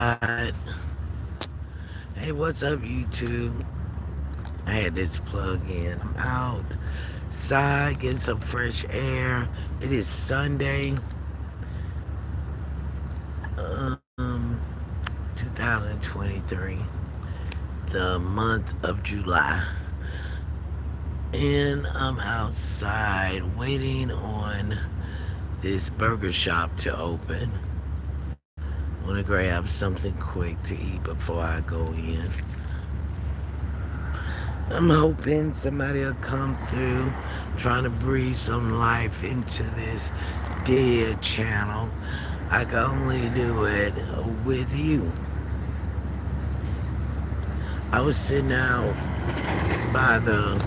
Hey, what's up, YouTube? I had this plug in. I'm outside getting some fresh air. It is Sunday, um, 2023, the month of July. And I'm outside waiting on this burger shop to open. Want to grab something quick to eat before I go in. I'm hoping somebody will come through, trying to breathe some life into this dead channel. I can only do it with you. I was sitting out by the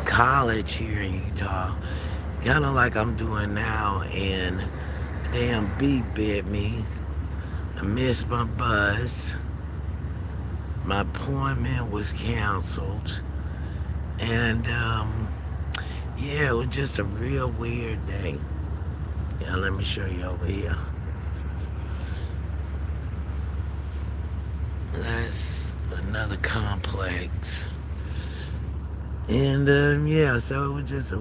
college here in Utah, kind of like I'm doing now, and a damn bee bit me. I missed my bus. My appointment was canceled, and yeah, it was just a real weird day. Yeah, let me show you over here. That's another complex. And yeah, so it was just a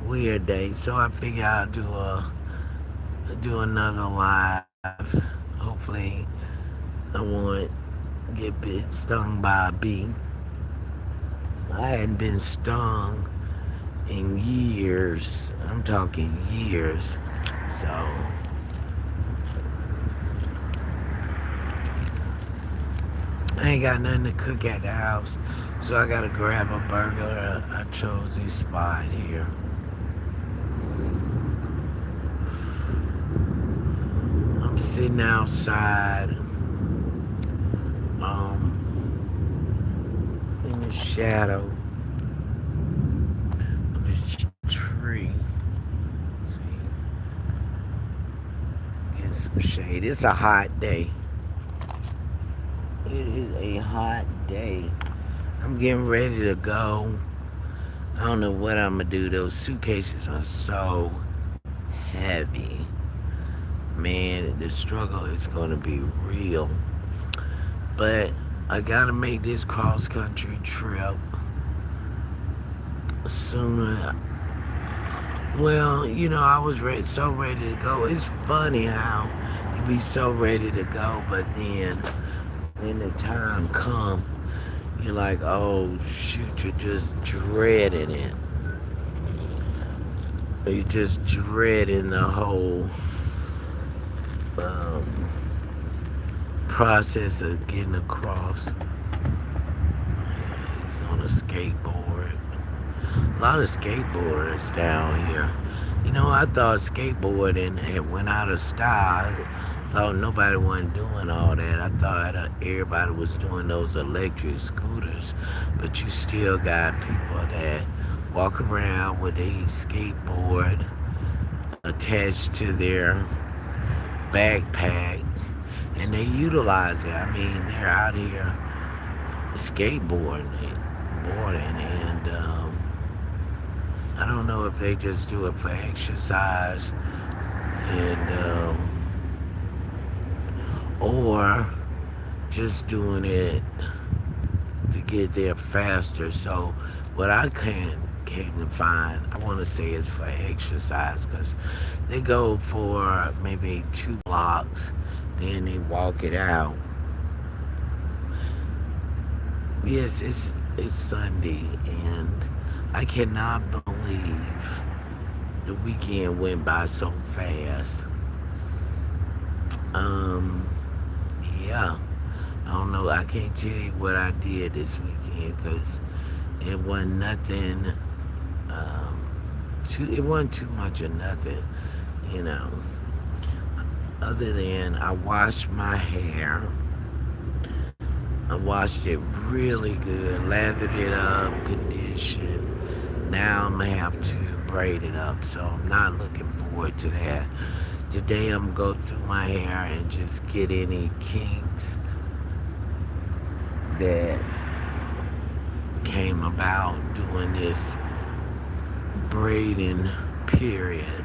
weird day. So I figured I'll do another live. Hopefully I won't get stung by a bee. I hadn't been stung in years. I'm talking years. So I ain't got nothing to cook at the house. So I gotta grab a burger. I chose this spot here. I'm sitting outside in the shadow of this tree. See, get some shade. It's a hot day. It is a hot day. I'm getting ready to go. I don't know what I'm gonna do. Those suitcases are so heavy. Man, the struggle is gonna be real. But I gotta make this cross country trip sooner. Well, I was so ready to go. It's funny how you be so ready to go, but then when the time come, you're like, oh shoot, you're just dreading it. You're just dreading the whole um, process of getting across. He's on a skateboard. A lot of skateboarders down here. I thought skateboarding had went out of style. I thought nobody wasn't doing all that. I thought everybody was doing those electric scooters. But you still got people that walk around with a skateboard attached to their backpack, and they utilize it. I mean, they're out here boarding, and I don't know if they just do it for exercise, and or just doing it to get there faster. So what I came to find, I want to say, is for exercise, because they go for maybe 2 blocks, then they walk it out. Yes, it's Sunday, and I cannot believe the weekend went by so fast. Um, yeah, I don't know. I can't tell you what I did this weekend, because it wasn't nothing. It wasn't too much of nothing, you know. Other than I washed my hair. I washed it really good, lathered it up, conditioned. Now I'm gonna have to braid it up, so I'm not looking forward to that. Today I'm gonna go through my hair and just get any kinks that came about doing this braiding period.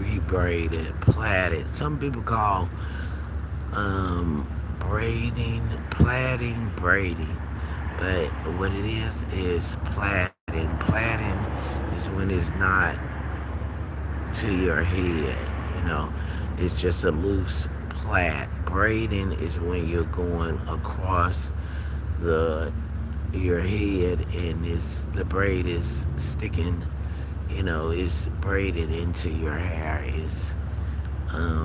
rebraided, plaited. Some people call braiding, plaiting, braiding. But what it is plaiting. Plaiting is when it's not to your head, you know. It's just a loose plait. Braiding is when you're going across the your head and the braid is sticking, you know, it's braided into your hair. It's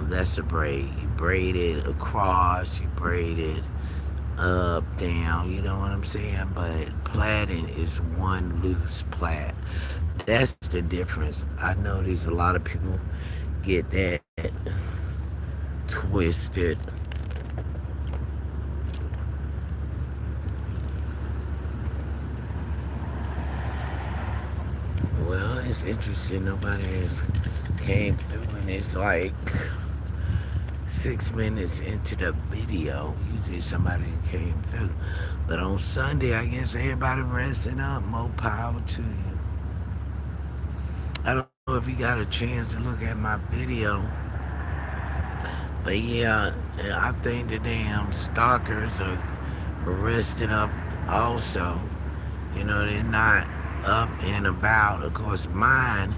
that's a braid. You braid it across, you braid it up, down, you know what I'm saying? But plaiting is one loose plait. That's the difference. I notice a lot of people get that twisted. Well, it's interesting. Nobody has came through, and it's like 6 minutes into the video. Usually somebody came through, but on Sunday, I guess everybody resting up. More power to you. I don't know if you got a chance to look at my video, but yeah, I think the damn stalkers are resting up also. You know, they're not up and about. Of course, mine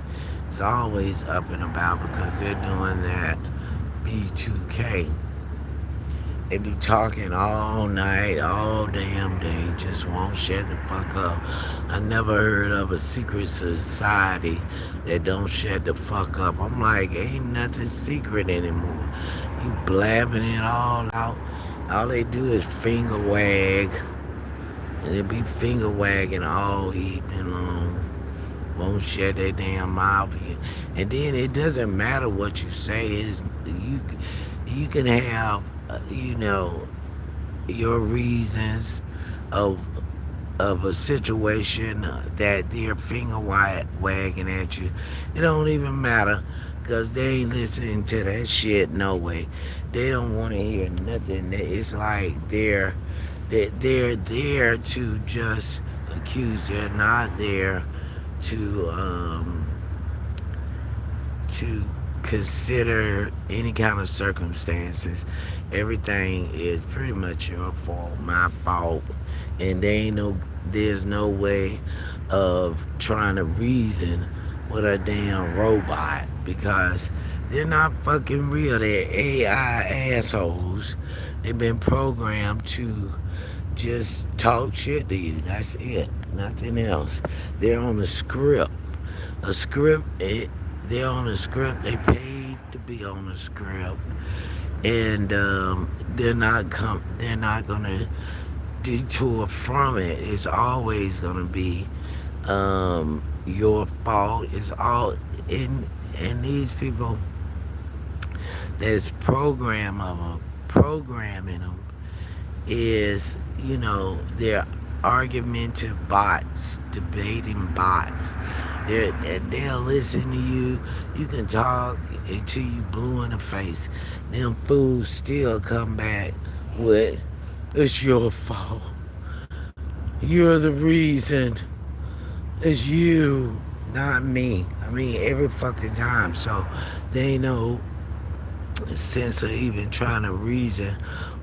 is always up and about because they're doing that B2K. They be talking all night, all damn day, just won't shut the fuck up. I never heard of a secret society that don't shut the fuck up. I'm like, ain't nothing secret anymore. You blabbing it all out. All they do is finger wag. And they be finger wagging all evening long. Won't shut their damn mouth. And then it doesn't matter what you say. Is you can have you know your reasons of a situation that they're finger wagging at you. It don't even matter because they ain't listening to that shit no way. They don't want to hear nothing. It's like they're there to just accuse. They're not there to to consider any kind of circumstances. Everything is pretty much your fault, my fault, and there's no way of trying to reason with a damn robot because they're not fucking real. They're AI assholes. They've been programmed to just talk shit to you. That's it. Nothing else. They're on a script. A script. They're on a script. They paid to be on a script, and they're not gonna detour from it. It's always gonna be your fault. It's all in. And these people that's programming them is, they're argumentative bots, debating bots. They'll listen to you. You can talk until you blue in the face. Them fools still come back with, it's your fault. You're the reason. It's you, not me. I mean, every fucking time. So they ain't no sense of even trying to reason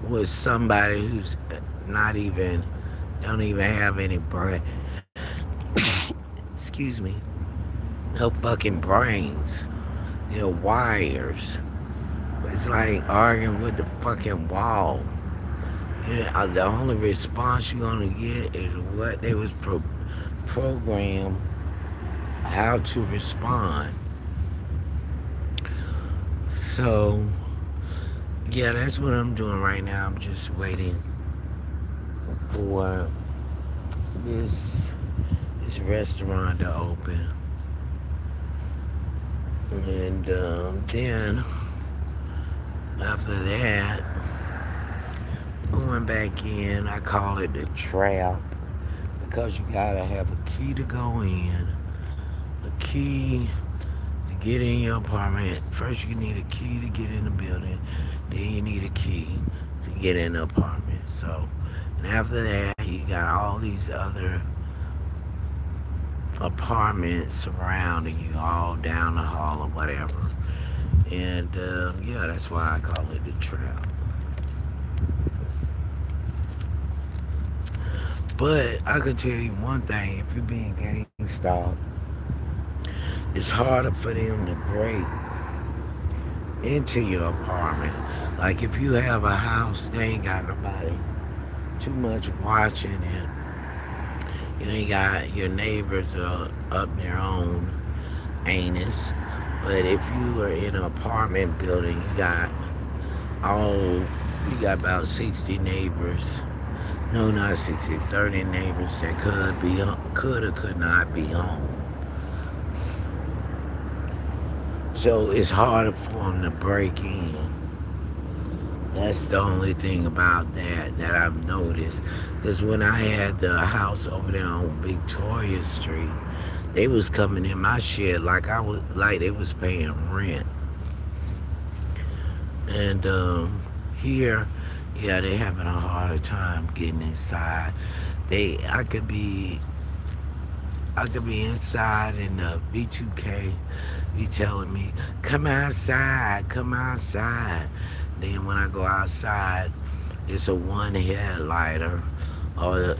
with somebody who's not even, don't even have any brain. Excuse me. No fucking brains. They're wires. It's like arguing with the fucking wall. The only response you're gonna get is what they was programmed how to respond. So yeah, that's what I'm doing right now. I'm just waiting for this this restaurant to open, and then after that, going back in. I call it the trap because you gotta have a key to go in, a key to get in your apartment. First, you need a key to get in the building. Then you need a key to get in the apartment. So, and after that, you got all these other apartments surrounding you, all down the hall or whatever. And yeah, that's why I call it a trap. But I can tell you one thing: if you're being gang stalked, it's harder for them to break into your apartment. Like if you have a house, they ain't got nobody too much watching it. You ain't got your neighbors up their own anus. But if you are in an apartment building, all you got about 60 neighbors. No, not 60, 30 neighbors that could or could not be home. So it's harder for them to break in. That's the only thing about that I've noticed. Because when I had the house over there on Victoria Street, they was coming in my shit like they was paying rent. And here, yeah, they having a harder time getting inside. They I could be inside and the B2K be telling me, come outside, come outside. Then when I go outside, it's a one headlighter or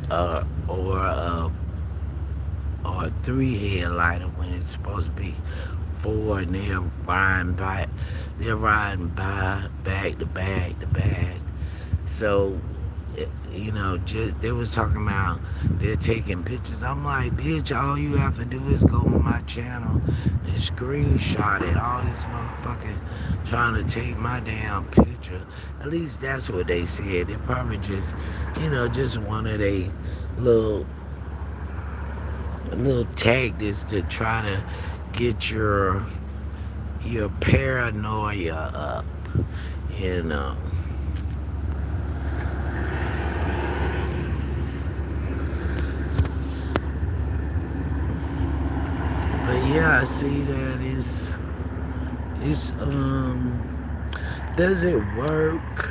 a three headlighter when it's supposed to be four, and they're riding by back to back to back. So just they was talking about they're taking pictures. I'm like, bitch, all you have to do is go on my channel and screenshot it. All this motherfucking trying to take my damn picture. At least that's what they said. They probably just one of they little little tactics to try to get your paranoia up. You know. But yeah, I see that it's does it work?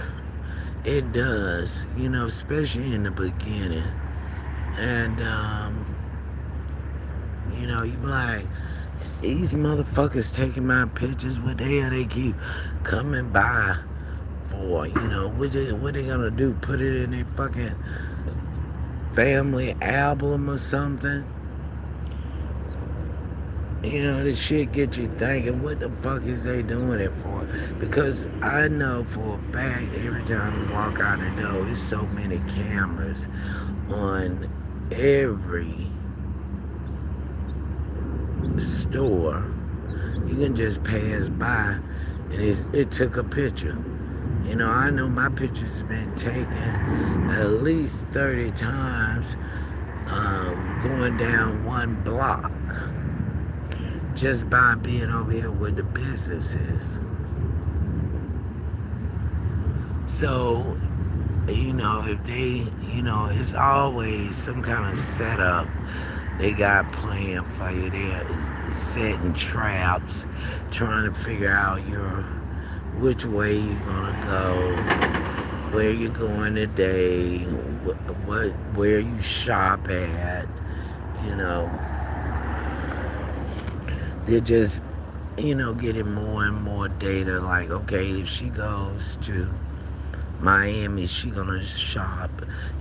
It does, especially in the beginning. And you be like, these motherfuckers taking my pictures. What the hell they keep coming by for? What they gonna do? Put it in their fucking family album or something? This shit get you thinking, what the fuck is they doing it for? Because I know for a fact, every time you walk out the door, there's so many cameras on every store. You can just pass by and it took a picture. I know my picture's been taken at least 30 times going down one block just by being over here with the businesses. So, if they, it's always some kind of setup they got playing for you. They're setting traps, trying to figure out which way you're gonna go, where you're going today, where you shop at. You know, they're just getting more and more data. Like, okay, if she goes to Miami, she's gonna shop at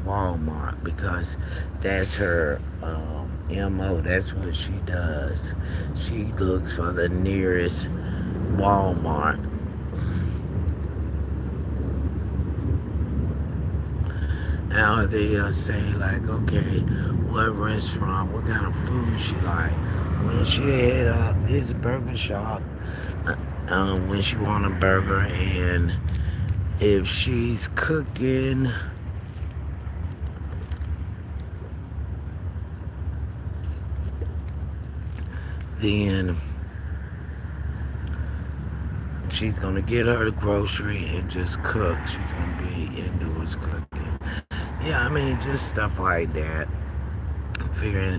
Walmart because that's her MO. That's what she does. She looks for the nearest Walmart. Now they say like, okay, what restaurant, what kind of food she like. When she hit up this burger shop, when she want a burger, and if she's cooking, then she's gonna get her the grocery and just cook. She's gonna be indoors cooking. Yeah, I mean just stuff like that.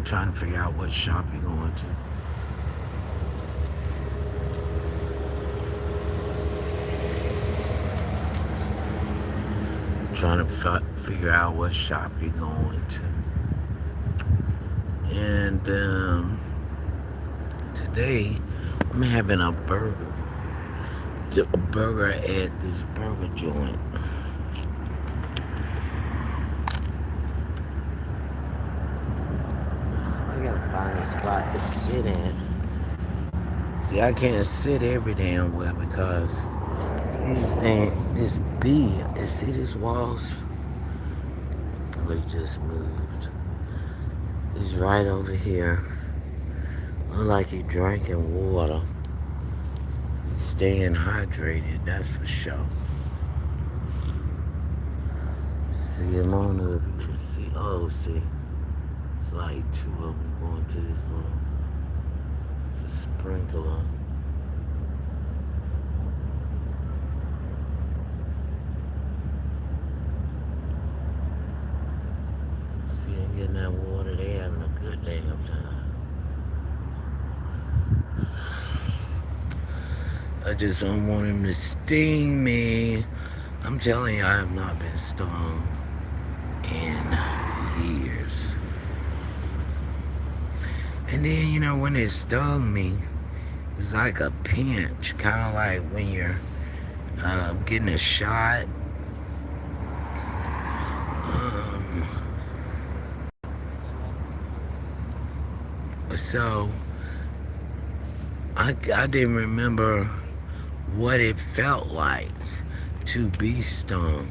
Trying to figure out what shop you're going to. Trying to figure out what shop you're going to. And today I'm having a burger at this burger joint. I gotta find a spot to sit in. See, I can't sit every damn well because this bee, you see this walls? They just moved. It's right over here. Look like he drinking water. Staying hydrated, that's for sure. See him on the, if you can see, oh, see. It's like two of them going to this little sprinkler. See him getting that water, they having a good damn time. I just don't want him to sting me. I'm telling you, I have not been stung in years. And then, when it stung me, it was like a pinch, kind of like when you're getting a shot. So I didn't remember what it felt like to be stung.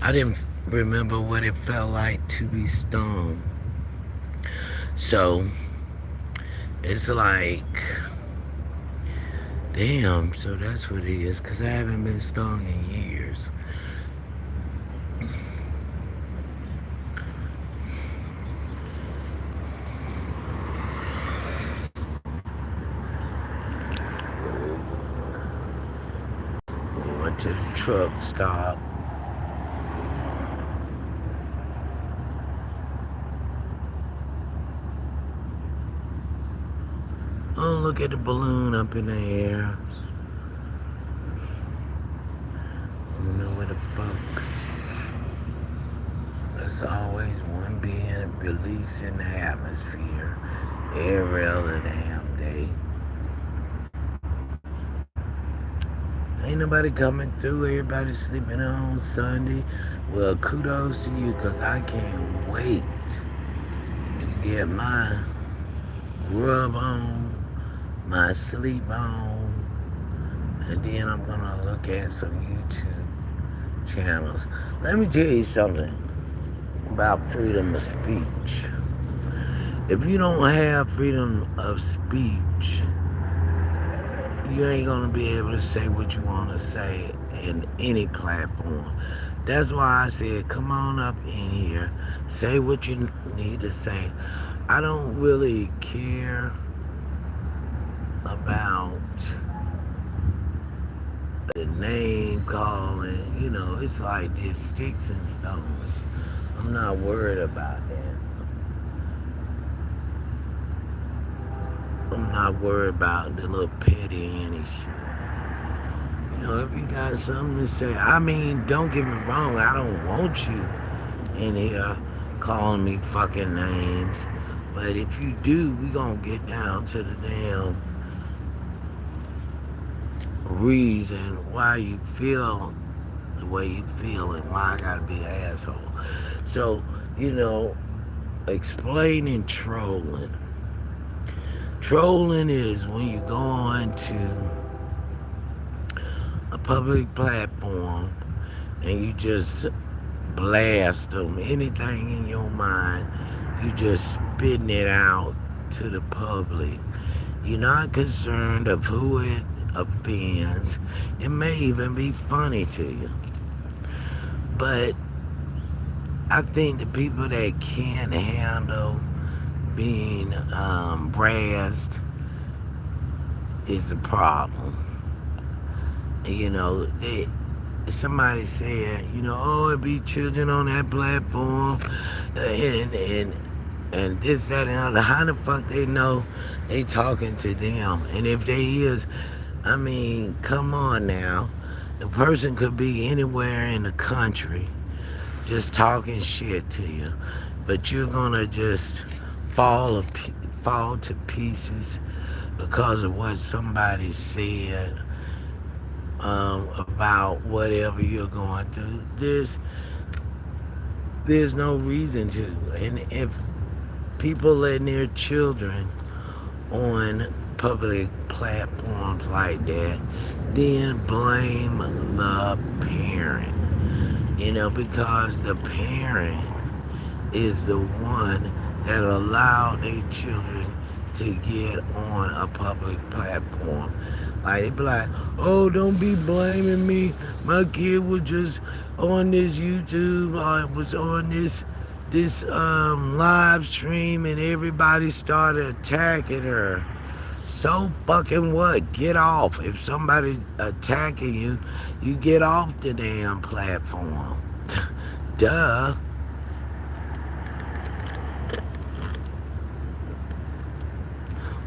I didn't remember what it felt like to be stung. So it's like, damn, so that's what it is, because I haven't been stung in years. We went to the truck stop. Oh, look at the balloon up in the air. I don't know where the fuck. There's always one being released in the atmosphere every other damn day. Ain't nobody coming through. Everybody's sleeping on Sunday. Well, kudos to you, because I can't wait to get my grub on, my sleep on, and then I'm gonna look at some YouTube channels. Let me tell you something about freedom of speech. If you don't have freedom of speech, you ain't gonna be able to say what you want to say in any platform. That's why I said, come on up in here, say what you need to say. I don't really care about the name calling. It's like there's sticks and stones. I'm not worried about that. I'm not worried about the little petty any shit. If you got something to say, I mean, don't get me wrong, I don't want you in here calling me fucking names. But if you do, we gonna get down to the damn reason why you feel the way you feel and why I gotta be an asshole. So, explaining trolling. Trolling is when you go on to a public platform and you just blast them. Anything in your mind, you just spitting it out to the public. You're not concerned of who it offends. It may even be funny to you. But I think the people that can't handle being brassed is the problem. Somebody said, oh, it be children on that platform, and this, that, and other. How the fuck they know they talking to them? And if they is, I mean, come on now. The person could be anywhere in the country just talking shit to you. But you're gonna just fall fall to pieces because of what somebody said about whatever you're going through. There's no reason to. And if people letting their children on public platforms like that, then blame the parent. Because the parent is the one that allowed their children to get on a public platform. Like they be like, oh, don't be blaming me. My kid was just on this YouTube or was on this live stream and everybody started attacking her. So fucking what? Get off. If somebody attacking you, you get off the damn platform. Duh.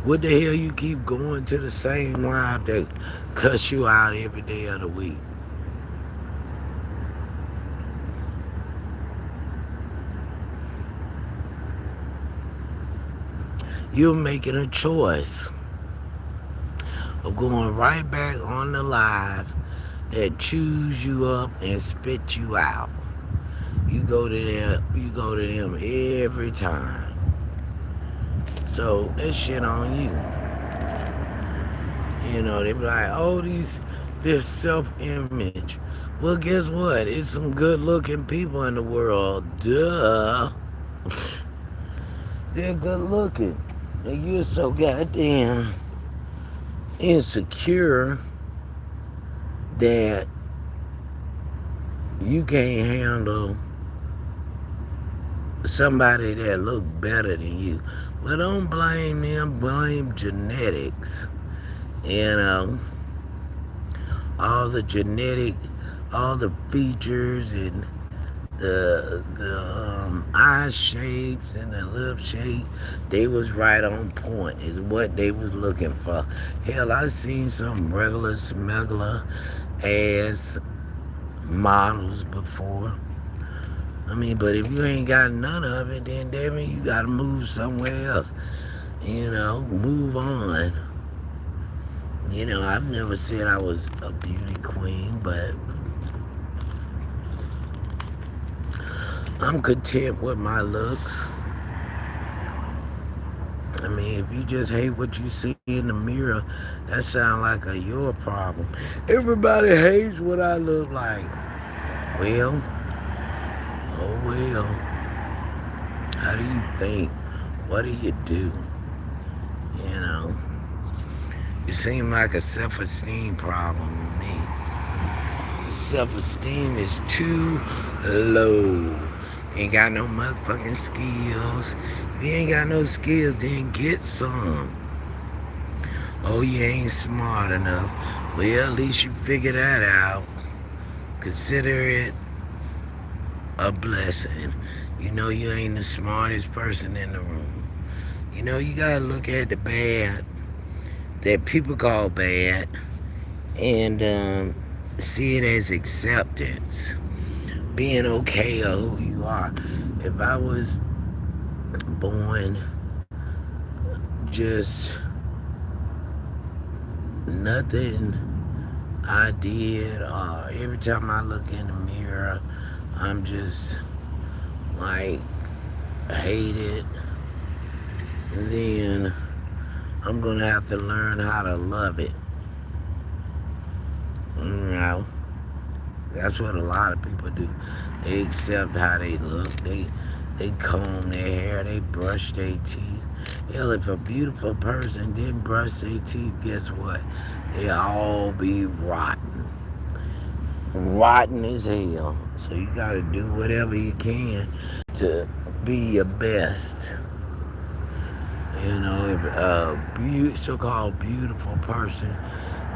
What the hell you keep going to the same wife that cuss you out every day of the week? You're making a choice of going right back on the live that chews you up and spit you out. You go to them every time. So that shit on you. They be like, oh, this self-image. Well, guess what? It's some good-looking people in the world. Duh. They're good-looking. And you're so goddamn insecure that you can't handle somebody that look better than you. But don't blame them, blame genetics. You know, all the genetic, all the features and the eye shapes and the lip shape, they was right on point. Is what they was looking for. Hell, I seen some regular smuggler ass models before. But if you ain't got none of it, then damn it, you gotta move somewhere else. Move on. I've never said I was a beauty queen, but I'm content with my looks. If you just hate what you see in the mirror, that sounds like your problem. Everybody hates what I look like. Well, oh well. How do you think? What do you do? It seems like a self-esteem problem to me. Self-esteem is too low. Ain't got no motherfucking skills. If you ain't got no skills, then get some. Oh, you ain't smart enough. Well, at least you figure that out. Consider it a blessing. You ain't the smartest person in the room. You gotta look at the bad that people call bad and see it as acceptance. Being okay of who you are. If I was born just nothing I did, or every time I look in the mirror, I'm just like hate it, then I'm gonna have to learn how to love it. That's what a lot of people do. They accept how they look. They comb their hair. They brush their teeth. Hell, if a beautiful person didn't brush their teeth, guess what? They all be rotten. Rotten as hell. So you gotta do whatever you can to be your best. If a so-called beautiful person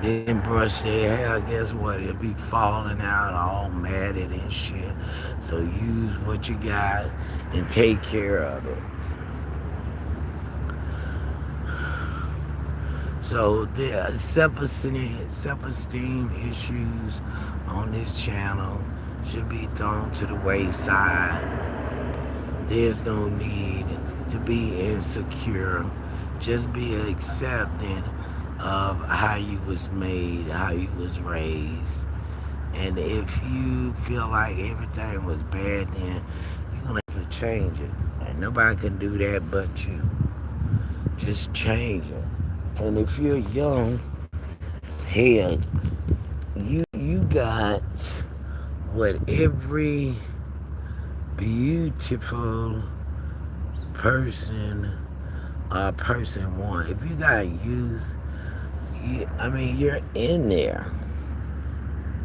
didn't brush their hair, guess what? It'll be falling out all matted and shit. So use what you got and take care of it. So there are self-esteem issues on this channel. should be thrown to the wayside. There's no need to be insecure. Just be accepting of how you was made, how you was raised. And if you feel like everything was bad, then you're gonna have to change it. And nobody can do that but you. Just change it. And if you're young, hell, you got what every beautiful person want. If you got youth, you're in there.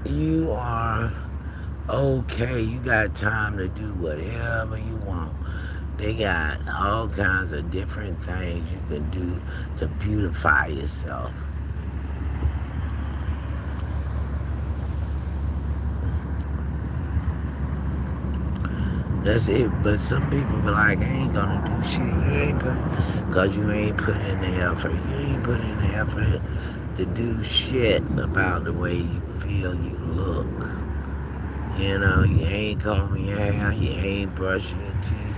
You are okay. You got time to do whatever you want. They got all kinds of different things you can do to beautify yourself. That's it. But some people be like, I ain't gonna do shit. You ain't put, cause you ain't put in the effort. You ain't put in the effort to do shit about the way you feel you look. You know, you ain't combing your hair, you ain't brushing your teeth,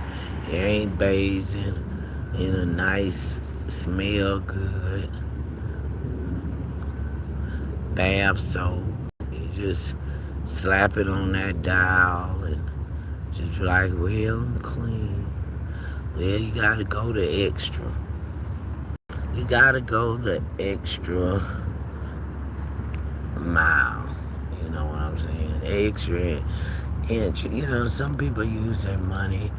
you ain't bathing in a nice, smell good bath soap. You just slap it on that dial and just be like, well, I'm clean. Well, you gotta go the extra. You gotta go the extra mile. You know what I'm saying? Extra inch. You know, some people use their money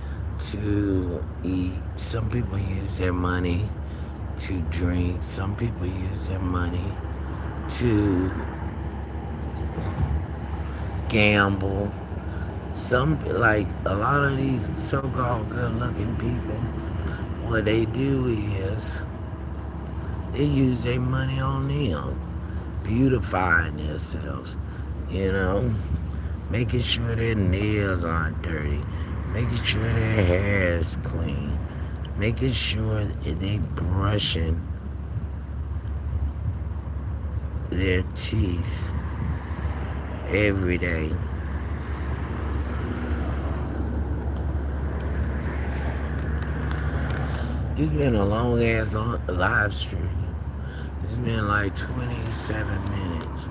to eat. Some people use their money to drink. Some people use their money to gamble. Some, like a lot of these so-called good-looking people, what they do is they use their money on them, beautifying themselves, you know, making sure their nails aren't dirty, making sure their hair is clean, making sure that they brushing their teeth every day. It's been a long ass live stream. It's been like 27 minutes.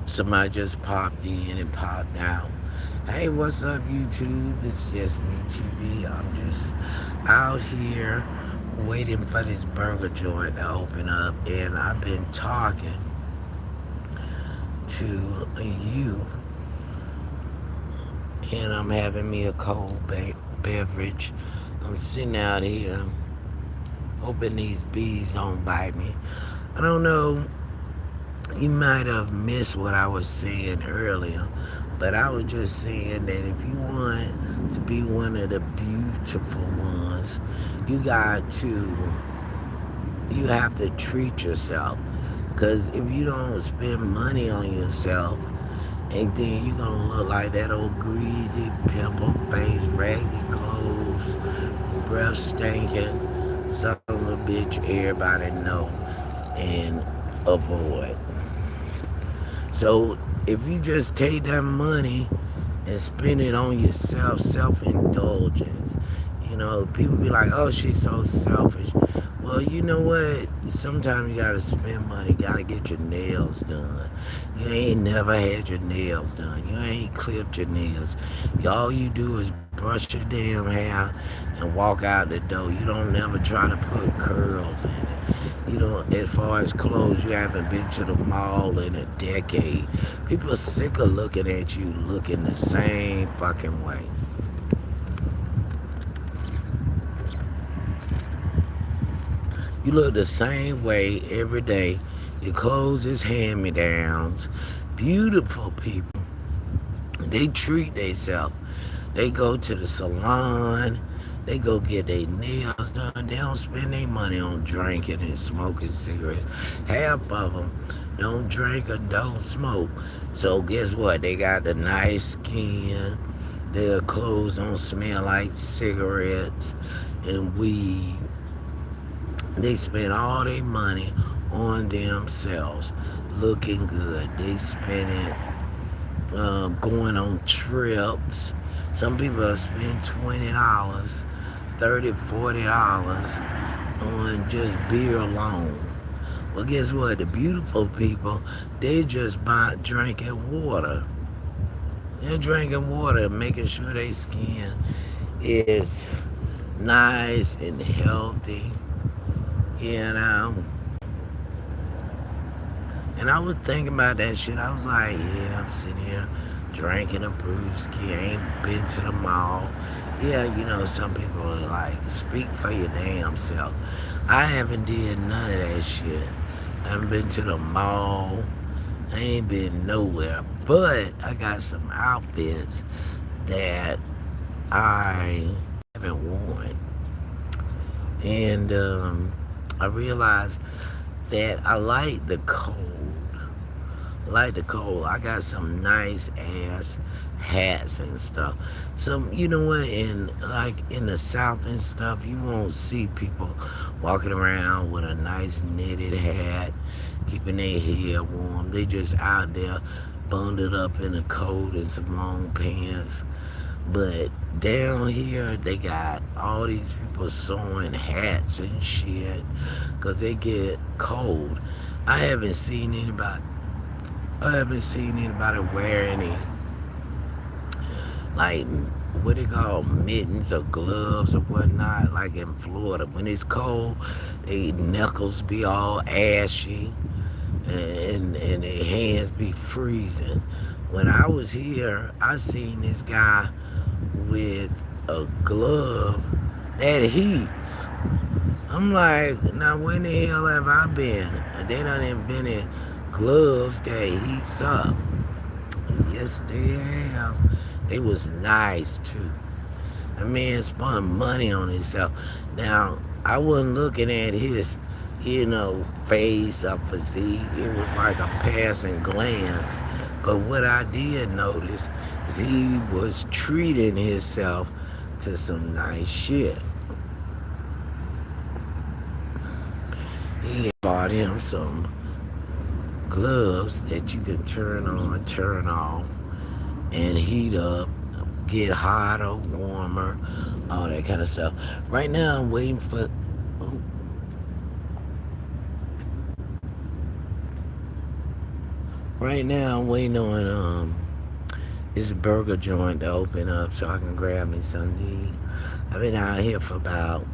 Somebody just popped in and popped out. Hey, what's up, YouTube? It's just me, TV. I'm just out here waiting for this burger joint to open up, and I've been talking to you, and I'm having me a cold beverage. I'm sitting out here hoping these bees don't bite me. I don't know, you might have missed what I was saying earlier, but I was just saying that if you want to be one of the beautiful ones, you have to treat yourself. Because if you don't spend money on yourself, and then you're gonna look like that old greasy, pimple face, raggedy clothes, breath stinking, son of a bitch everybody know and avoid. So if you just take that money and spend it on yourself, self-indulgence, you know, people be like, oh, she's so selfish. Well, you know what? Sometimes you gotta spend money, gotta get your nails done. You ain't never had your nails done. You ain't clipped your nails. All you do is brush your damn hair and walk out the door. You don't never try to put curls in it. You know, as far as clothes, you haven't been to the mall in a decade. People are sick of looking at you looking the same fucking way. You look the same way every day. Your clothes is hand-me-downs. Beautiful people. They treat themselves. They go to the salon. They go get their nails done. They don't spend their money on drinking and smoking cigarettes. Half of them don't drink or don't smoke. So guess what? They got the nice skin. Their clothes don't smell like cigarettes and weed. They spend all their money on themselves. looking good. They spend it going on trips. Some people spend $20, $30, $40 on just beer alone. Well, guess what? The beautiful people, they just buy drinking water. They're drinking water, making sure their skin is nice and healthy, you know. And I was thinking about that shit. I was like, yeah, I'm sitting here drinking a brewski. I ain't been to the mall. Yeah, some people are like, speak for your damn self. I haven't did none of that shit. I haven't been to the mall. I ain't been nowhere. But I got some outfits that I haven't worn. And I realized that I like the cold. Like the cold. I got some nice ass hats and stuff. Some, you know what, in the South and stuff, you won't see people walking around with a nice knitted hat, keeping their hair warm. They just out there bundled up in the coat and some long pants. But down here, they got all these people sewing hats and shit because they get cold. I haven't seen anybody. I haven't seen anybody wear any like what they call mittens or gloves or whatnot. Like in Florida, when it's cold, their knuckles be all ashy and their hands be freezing. When I was here, I seen this guy with a glove that heats. I'm like, now when the hell have I been? They done invented gloves that heats up. Yes, they have. They was nice too. A man spent money on himself. Now, I wasn't looking at his, face or physique. It was like a passing glance. But what I did notice is he was treating himself to some nice shit. He bought him some gloves that you can turn on, turn off, and heat up, get hotter, warmer, all that kind of stuff. Right now, I'm waiting for. Right now, I'm waiting on this burger joint to open up so I can grab me something to eat. I've been out here for about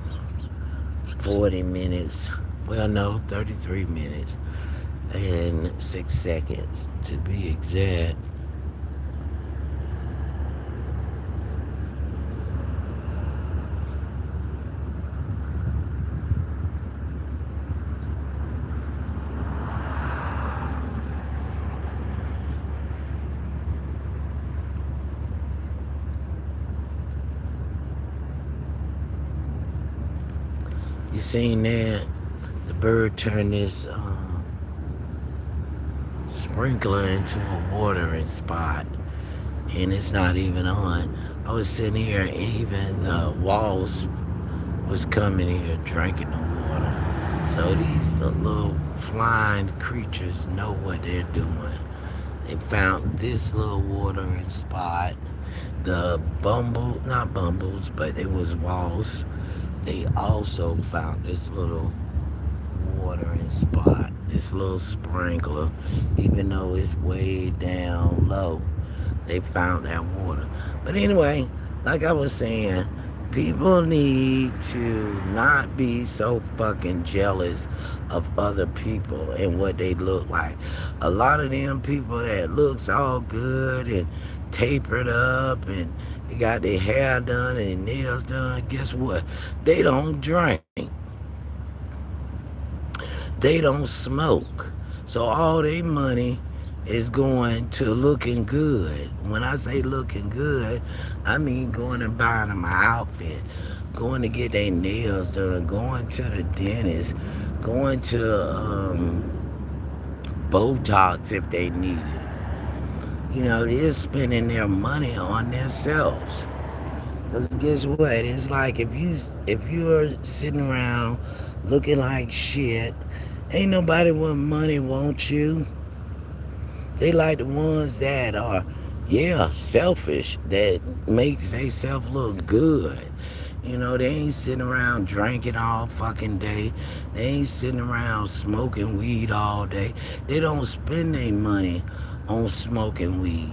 40 minutes. Well, no, 33 minutes and 6 seconds to be exact. You seen that? The bird turned this sprinkler into a watering spot, and it's not even on. I was sitting here, and even the walls was coming here drinking the water. So these little flying creatures know what they're doing. They found this little watering spot. The not bumbles, but it was walls. They also found this little watering spot, this little sprinkler, even though it's way down low. They found that water. But anyway, like I was saying, people need to not be so fucking jealous of other people and what they look like. A lot of them people that looks all good and tapered up and they got their hair done and their nails done, guess what? They don't drink. They don't smoke. So all their money is going to looking good. When I say looking good, I mean going and buying them an outfit, going to get their nails done, going to the dentist, going to Botox if they need it. They're spending their money on themselves. Cause guess what? It's like if you're sitting around looking like shit, ain't nobody with money want you. They like the ones that are, yeah, selfish, that makes themselves look good. You know, they ain't sitting around drinking all fucking day. They ain't sitting around smoking weed all day. They don't spend their money on smoking weed.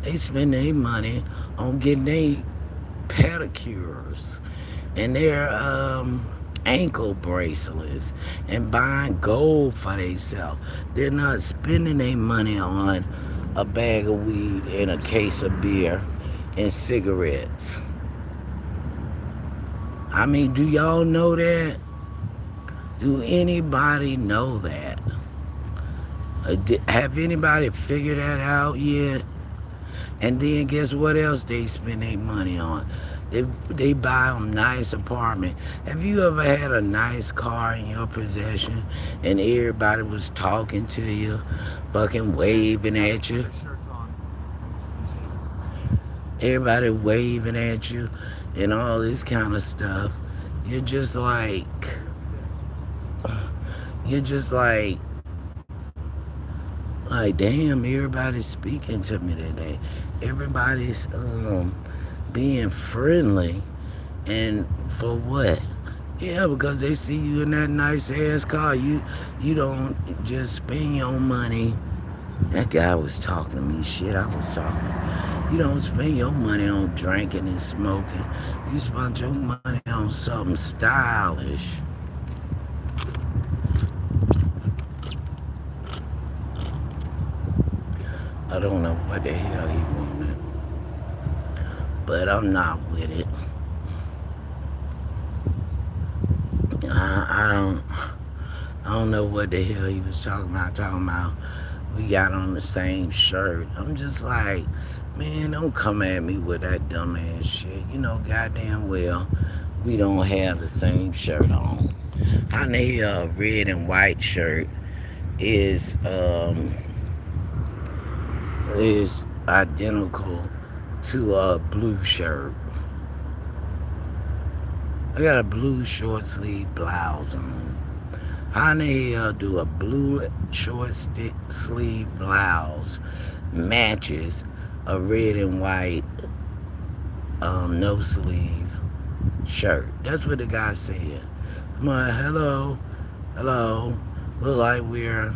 They spend their money on getting their pedicures and their ankle bracelets and buying gold for themselves. They're not spending their money on a bag of weed and a case of beer and cigarettes. I mean, do y'all know that? Do anybody know that? Have anybody figured that out yet? And then guess what else they spend their money on? They buy a nice apartment. Have you ever had a nice car in your possession and everybody was talking to you, fucking waving at you? Everybody waving at you and all this kind of stuff. You're just like, you're just like, damn, everybody's speaking to me today. Everybody's being friendly. And for what? Yeah, because they see you in that nice ass car. You don't just spend your money. That guy was talking to me. Shit, I was talking. You don't spend your money on drinking and smoking. You spend your money on something stylish. I don't know what the hell he wanted, but I'm not with it. I don't. I don't know what the hell he was talking about. Talking about we got on the same shirt. I'm just like, man, don't come at me with that dumbass shit. You know, goddamn well, we don't have the same shirt on. How the hell a red and white shirt is identical to a blue shirt? I got a blue short sleeve blouse on. How in the hell do a blue short sleeve blouse matches a red and white no sleeve shirt? That's what the guy said. I'm like, hello. Look like we're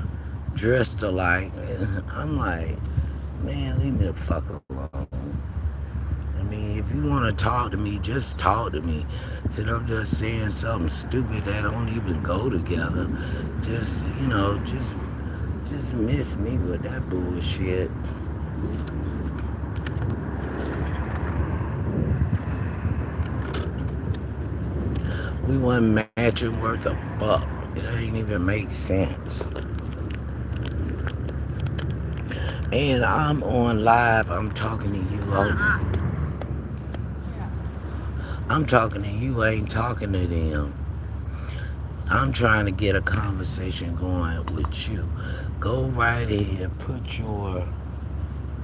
dressed alike. I'm like, man, leave me the fuck alone. I mean, if you want to talk to me, just talk to me. Instead of just saying something stupid that don't even go together. Just, just miss me with that bullshit. We wasn't matching worth a fuck. It ain't even make sense. And I'm on live. I'm talking to you. I'm talking to you. I ain't talking to them. I'm trying to get a conversation going with you. Go right ahead. Put your...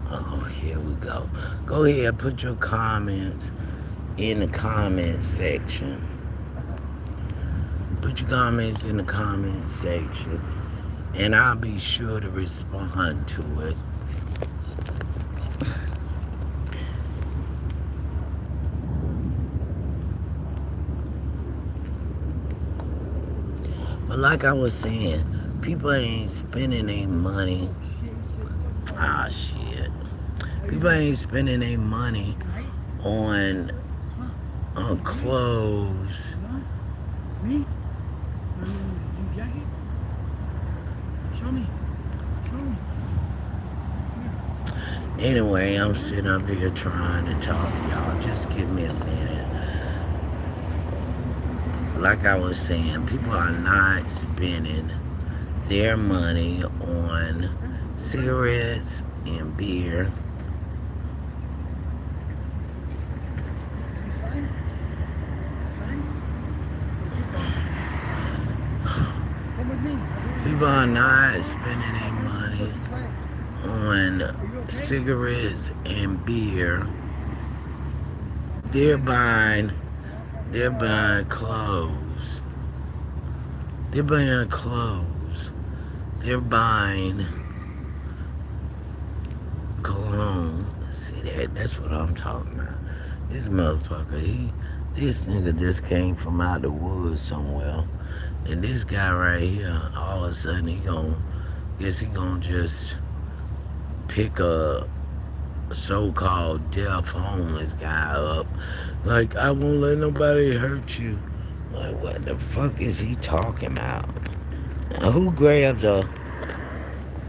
Oh, here we go. Go ahead. Put your comments in the comment section. Put your comments in the comment section. And I'll be sure to respond to it. But like I was saying, people ain't spending their money. Ah, shit. People ain't spending their money on clothes. Me? Jacket? Show me. Anyway, I'm sitting up here trying to talk to y'all. Just give me a minute. Like I was saying, people are not spending their money on cigarettes and beer. People are not spending their money on cigarettes and beer. They're buying clothes. They're buying clothes. They're buying See that? That's what I'm talking about. This motherfucker, this nigga just came from out the woods somewhere. And this guy right here, all of a sudden guess he gonna just pick a so-called deaf homeless guy up. Like, I won't let nobody hurt you. Like, what the fuck is he talking about? Now, who grabs a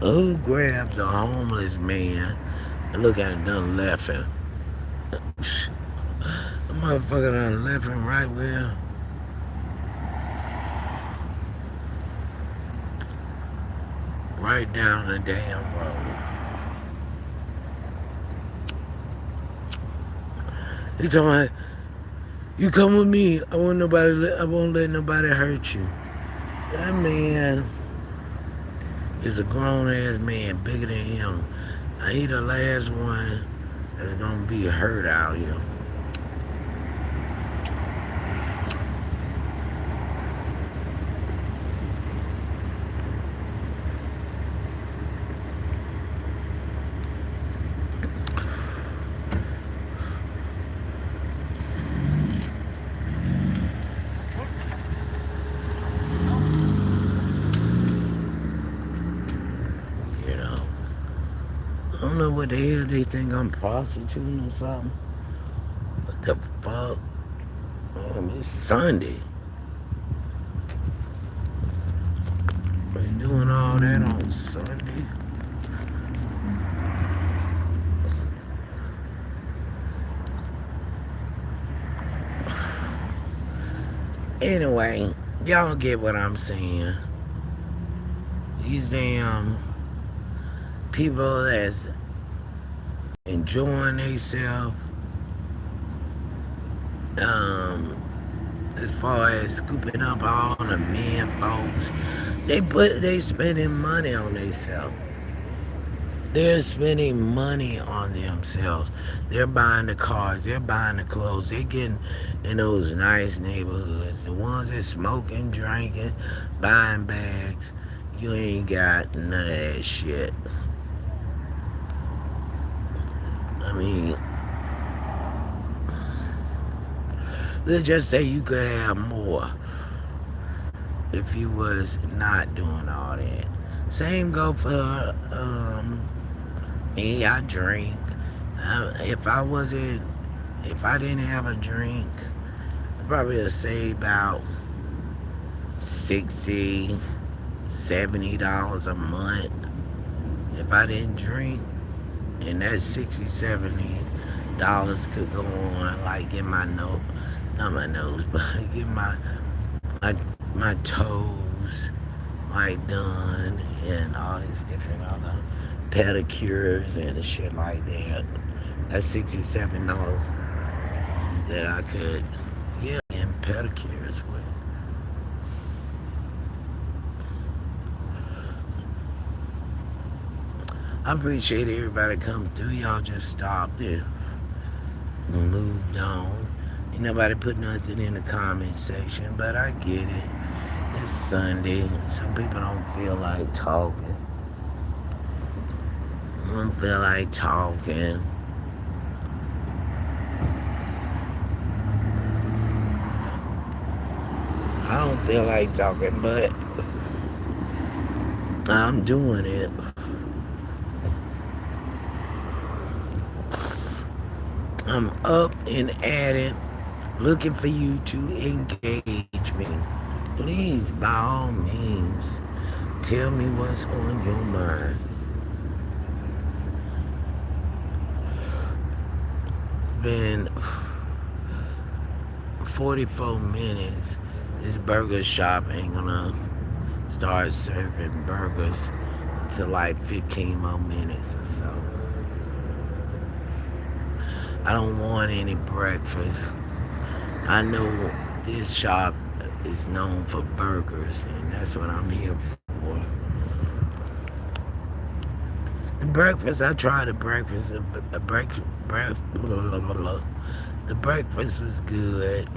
homeless man and look at him done left him? The motherfucker done left him right down the damn road. He talking about, you come with me. I won't let nobody hurt you. That man is a grown ass man, bigger than him. He the last one that's gonna be hurt out here. You know. I don't know what the hell they think I'm prostituting or something. What the fuck? Man, it's Sunday. They doing all that on Sunday. Anyway, y'all get what I'm saying. These damn people that's enjoying themselves, as far as scooping up all the men folks, they spending money on themselves. They're spending money on themselves. They're buying the cars. They're buying the clothes. They're getting in those nice neighborhoods. The ones that smoking, drinking, buying bags. You ain't got none of that shit. I mean, let's just say you could have more if you was not doing all that. Same go for me. I drink. If I didn't have a drink, I probably would save about $60, $70 a month if I didn't drink. And that $60, $70 could go on like get my nose, not my nose, but get my my toes like done and all these different other pedicures and shit like that. That's $67 that I could, yeah, and pedicures with. I appreciate everybody come through. Y'all just stopped and moved on. Ain't nobody put nothing in the comment section, but I get it. It's Sunday. Some people don't feel like talking. I don't feel like talking. I don't feel like talking, but I'm doing it. I'm up and at it, looking for you to engage me. Please, by all means, tell me what's on your mind. It's been 44 minutes. This burger shop ain't gonna start serving burgers until like 15 more minutes or so. I don't want any breakfast. I know this shop is known for burgers, and that's what I'm here for. The breakfast, I tried the breakfast. The breakfast was good.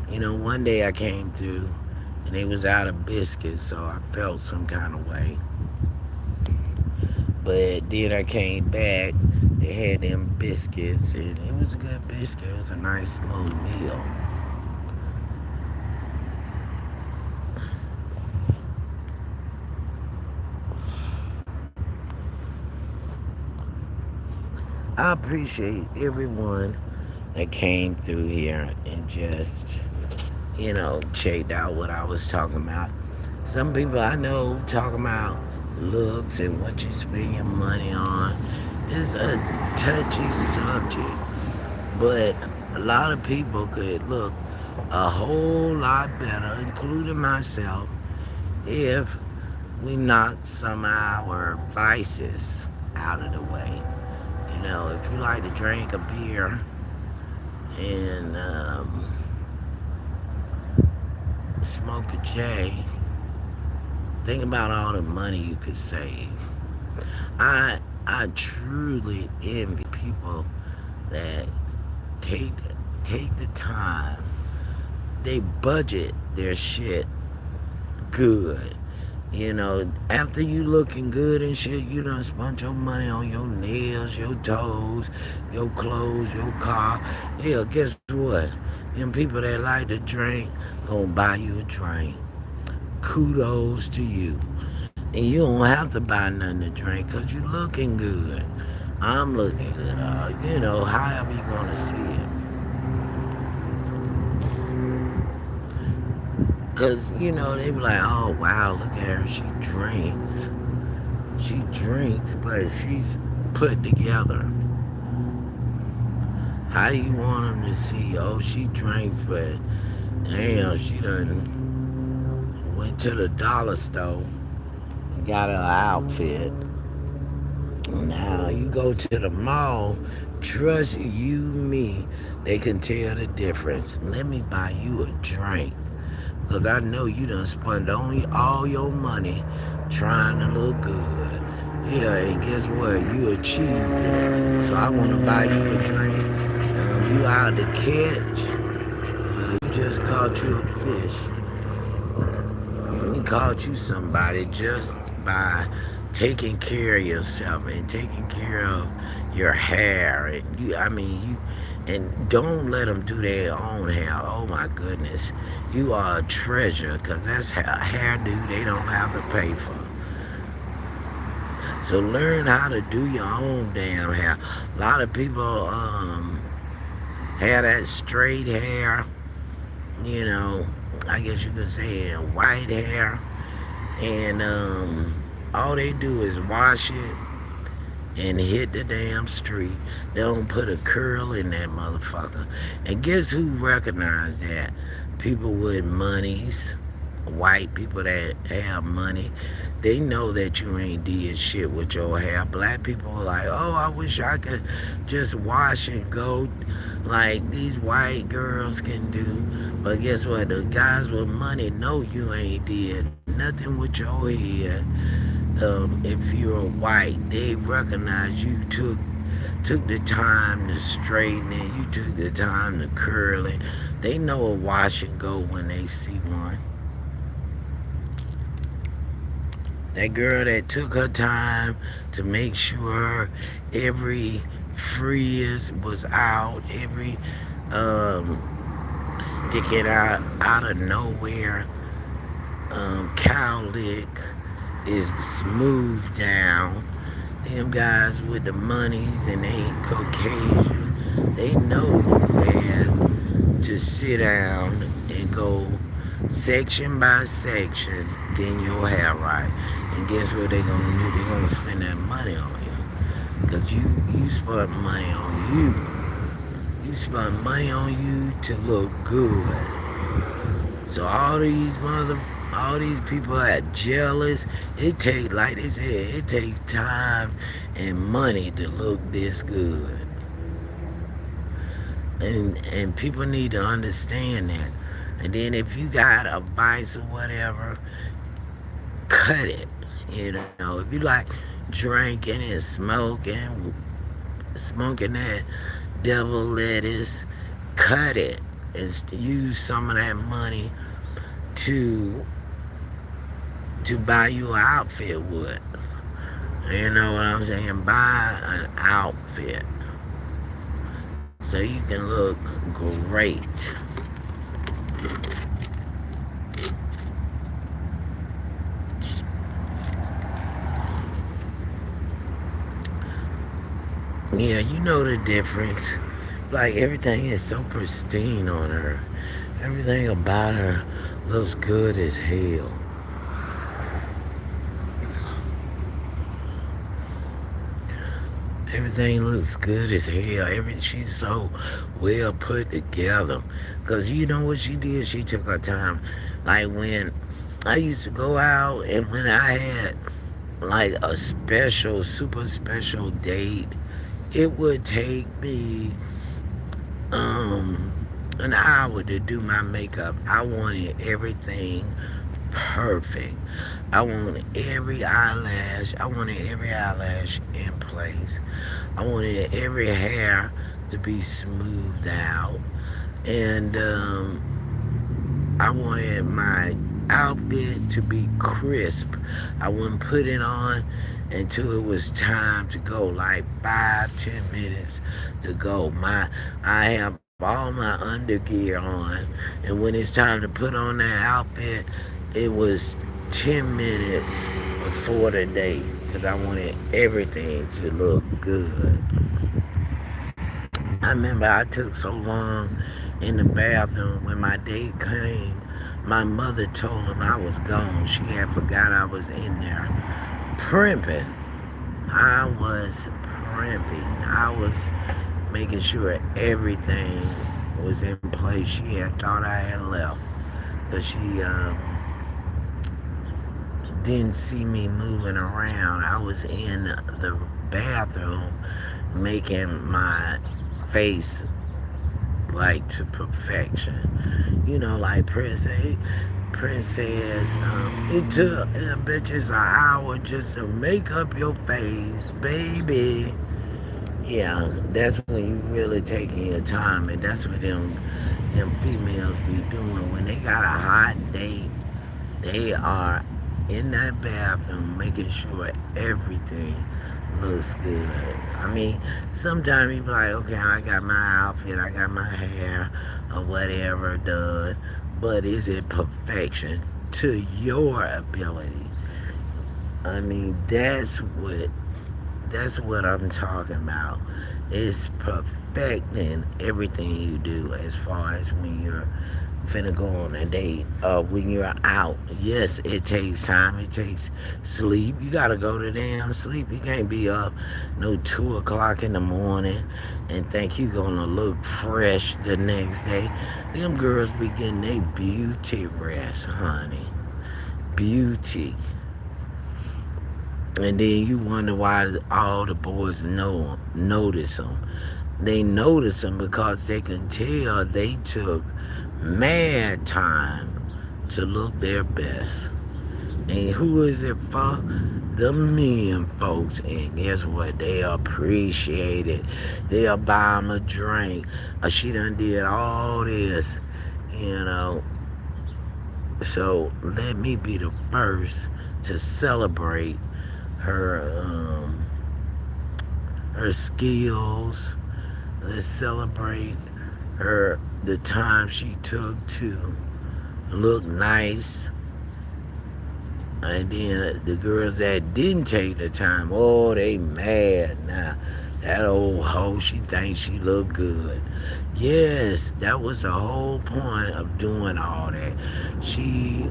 You know, one day I came through, and they was out of biscuits, so I felt some kind of way. But then I came back, They had them biscuits, and it was a good biscuit. It was a nice little meal. I appreciate everyone that came through here and just, checked out what I was talking about. Some people I know talking about looks and what you spend your money on is a touchy subject, but a lot of people could look a whole lot better, including myself, if we knock some of our vices out of the way. If you like to drink a beer and smoke a J, think about all the money you could save. I truly envy people that take take the time. They budget their shit good. After you looking good and shit, you done spent your money on your nails, your toes, your clothes, your car. Hell, guess what? Them people that like to drink gonna buy you a drink. Kudos to you. And you don't have to buy nothing to drink because you looking good. I'm looking good. However you want to see it. Because, they be like, oh, wow, look at her. She drinks. She drinks, but she's put together. How do you want them to see, oh, she drinks, but damn, she done went to the dollar store and got her outfit. Now you go to the mall, trust you me, they can tell the difference. Let me buy you a drink. Because I know you done spent all your money trying to look good. Yeah, and guess what? You achieved it. So I want to buy you a drink. You out to catch. You just caught you a fish. You caught you somebody just by taking care of yourself and taking care of your hair. And and don't let them do their own hair. Oh my goodness, you are a treasure because that's hairdo they don't have to pay for. So learn how to do your own damn hair. A lot of people have that straight hair. You know, I guess you could say white hair, and all they do is wash it and hit the damn street. They don't put a curl in that motherfucker. And guess who recognized that? People with monies, white people that have money, they know that you ain't did shit with your hair. Black people are like, oh, I wish I could just wash and go like these white girls can do. But guess what? The guys with money know you ain't did nothing with your head. If you're white, they recognize you took the time to straighten it. You took the time to curl it. They know a wash and go when they see one. That girl that took her time to make sure every frizz was out, every sticking out of nowhere cowlick is smoothed down. Them guys with the monies and they ain't Caucasian, they know where to sit down and go section by section, getting your hair right. And guess what they gonna do? They gonna spend that money on you. Cause you spent money on you. You spent money on you to look good. So all these people are jealous. It takes, like they said, it takes time and money to look this good. And people need to understand that. And then if you got a vice or whatever, cut it. If you like drinking and smoking that devil lettuce, cut it and use some of that money to buy you an outfit with. You know what I'm saying? Buy an outfit so you can look great. Yeah, you know the difference. Like everything is so pristine on her. Everything about her looks good as hell. Everything looks good as hell. She's so well put together. Cause you know what she did? She took her time. Like when I used to go out and when I had like a special, super special date, it would take me um an hour to do my makeup. I wanted everything perfect. I wanted every eyelash in place. I wanted every hair to be smoothed out. And I wanted my outfit to be crisp. I wouldn't put it on until it was time to go, like 5, 10 minutes to go. I have all my undergear on, and when it's time to put on that outfit, it was 10 minutes before the date because I wanted everything to look good. I remember I took so long in the bathroom when my date came. My mother told him I was gone. She had forgot I was in there primping. I was primping. I was making sure everything was in place. She had thought I had left because she didn't see me moving around. I was in the bathroom making my face like to perfection. You know, like Princess, it took bitches an hour just to make up your face, baby. Yeah, that's when you really taking your time, and that's what them females be doing when they got a hot date. They are in that bathroom making sure everything looks good. I mean, sometimes you be like, okay, I got my outfit, I got my hair, or whatever done, but is it perfection to your ability? I mean, that's what I'm talking about. It's perfecting everything you do as far as when you're finna go on a date. When you're out, yes, it takes time. It takes sleep. You gotta go to damn sleep. You can't be up no 2 o'clock in the morning and think you gonna look fresh the next day. Them girls be getting their beauty rest, honey. Beauty. And then you wonder why all the boys notice them. They notice them because they can tell they took mad time to look their best. And who is it for? The men folks. And guess what? They appreciate it. They'll buy them a drink. She done did all this, you know. So let me be the first to celebrate her her skills. Let's celebrate the time she took to look nice. And then the girls that didn't take the time, oh, they mad now. That old hoe, she thinks she look good. Yes, that was the whole point of doing all that. She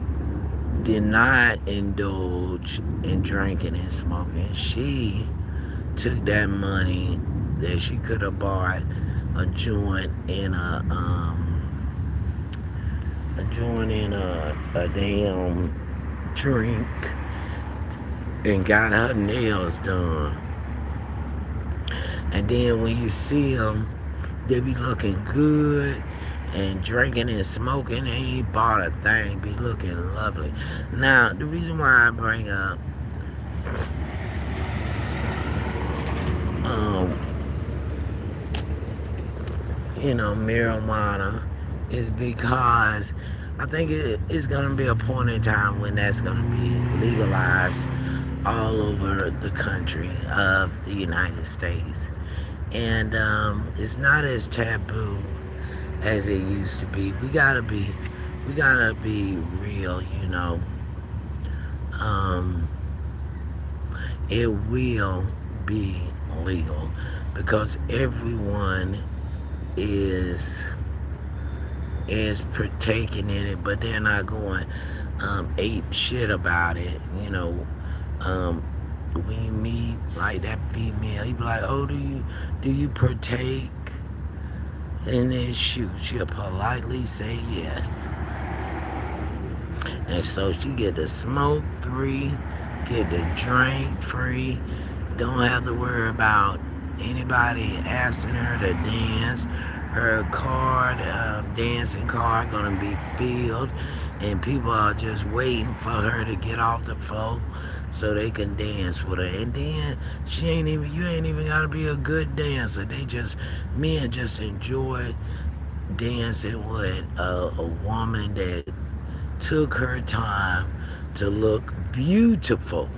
did not indulge in drinking and smoking. She took that money that she could have bought a joint in a damn drink and got her nails done. And then when you see them, they be looking good and drinking and smoking. They ain't bought a thing, be looking lovely. Now, the reason why I bring up um, marijuana is because I think it's gonna be a point in time when that's gonna be legalized all over the country of the United States. And it's not as taboo as it used to be. We gotta be real, you know. Um, it will be legal because everyone is partaking in it, but they're not going ape shit about it. You know, when you meet like that female, you be like, "Oh, do you partake?" And then shoot, she'll politely say yes. And so she get the smoke free, get the drink free. Don't have to worry about anybody asking her to dance. Her card, dancing card, gonna be filled, and people are just waiting for her to get off the floor so they can dance with her. And then you ain't even gotta be a good dancer. Men just enjoy dancing with a woman that took her time to look beautiful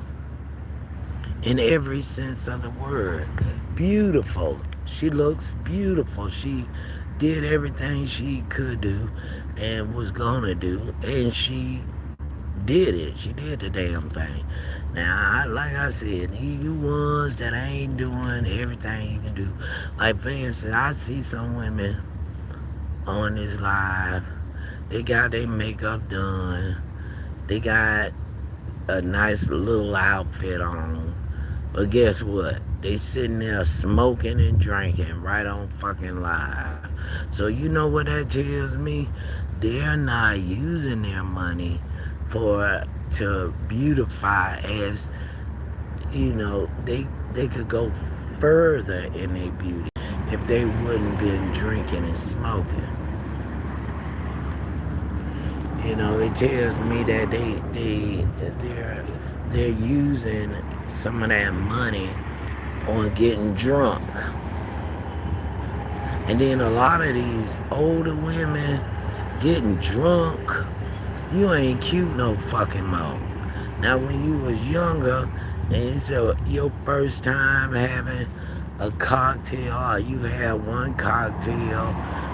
in every sense of the word. Beautiful. She looks beautiful. She did everything she could do and was gonna do, and she did it. She did the damn thing. Now, like I said, you ones that ain't doing everything you can do. Like, for instance, I see some women on this live. They got their makeup done. They got a nice little outfit on. But guess what? They sitting there smoking and drinking right on fucking live. So you know what that tells me? They're not using their money for to beautify as they could go further in their beauty if they wouldn't been drinking and smoking. It tells me that they're using some of that money on getting drunk. And then a lot of these older women getting drunk, you ain't cute no fucking more. Now when you was younger and it's your first time having a cocktail, or you had one cocktail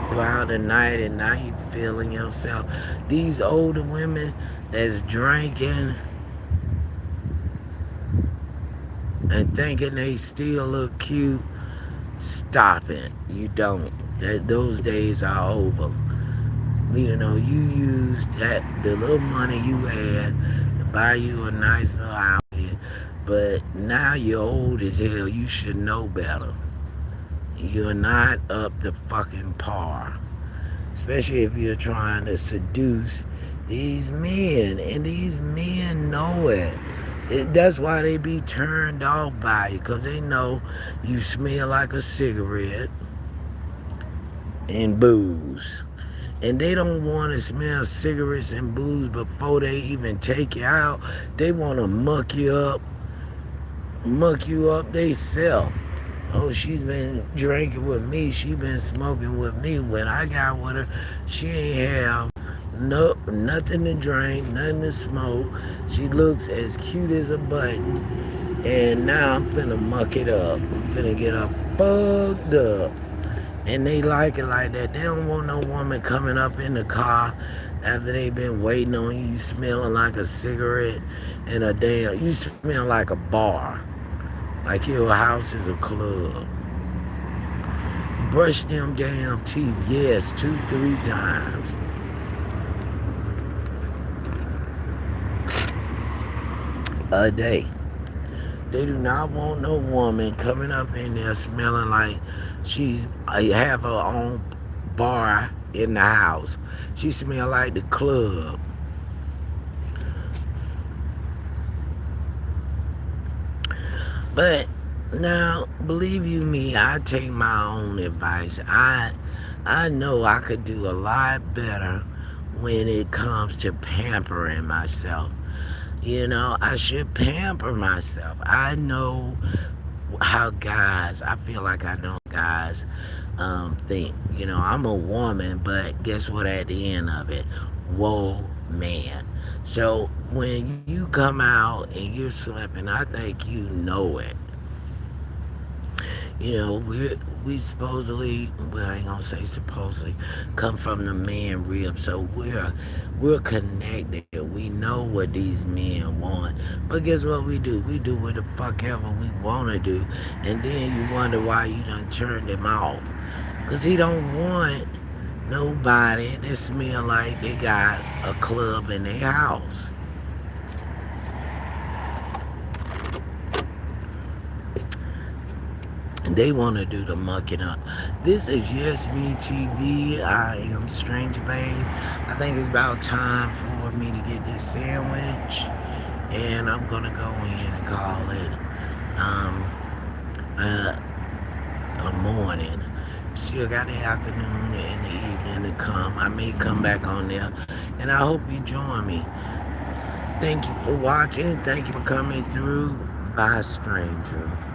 throughout the night and now you feeling yourself. These older women that's drinking and thinking they still look cute, stop it. You don't. Those days are over. You used the little money you had to buy you a nice little outfit, but now you're old as hell. You should know better. You're not up to fucking par. Especially if you're trying to seduce these men, and these men know it. That's why they be turned off by you, because they know you smell like a cigarette and booze. And they don't want to smell cigarettes and booze before they even take you out. They want to muck you up they self. Oh, she's been drinking with me. She been smoking with me. When I got with her, she ain't have nothing to drink, nothing to smoke. She looks as cute as a button. And now I'm finna muck it up. I'm finna get her fucked up. And they like it like that. They don't want no woman coming up in the car after they been waiting on you, smelling like a cigarette and you smell like a bar. Like your house is a club. Brush them damn teeth, yes, 2-3 times a day. They do not want no woman coming up in there smelling like she's have her own bar in the house. She smell like the club. But now, believe you me, I take my own advice. I know I could do a lot better when it comes to pampering myself. I should pamper myself. I know I feel like I know guys think. I'm a woman, but guess what at the end of it? Whoa, man. So when you come out and you're slipping, I think you know it. You know, we supposedly, well, I ain't gonna say supposedly, come from the man rib, so we're connected. We know what these men want, but guess what we do? We do what the fuck ever we wanna do, and then you wonder why you done turned him off, cause he don't want nobody that smell like they got a club in their house. They want to do the mucking up. This is Yesme TV. I am Strange Babe. I think it's about time for me to get this sandwich. And I'm going to go in and call it um, a morning. Still got the afternoon and the evening to come. I may come back on there. And I hope you join me. Thank you for watching. Thank you for coming through. Bye, stranger.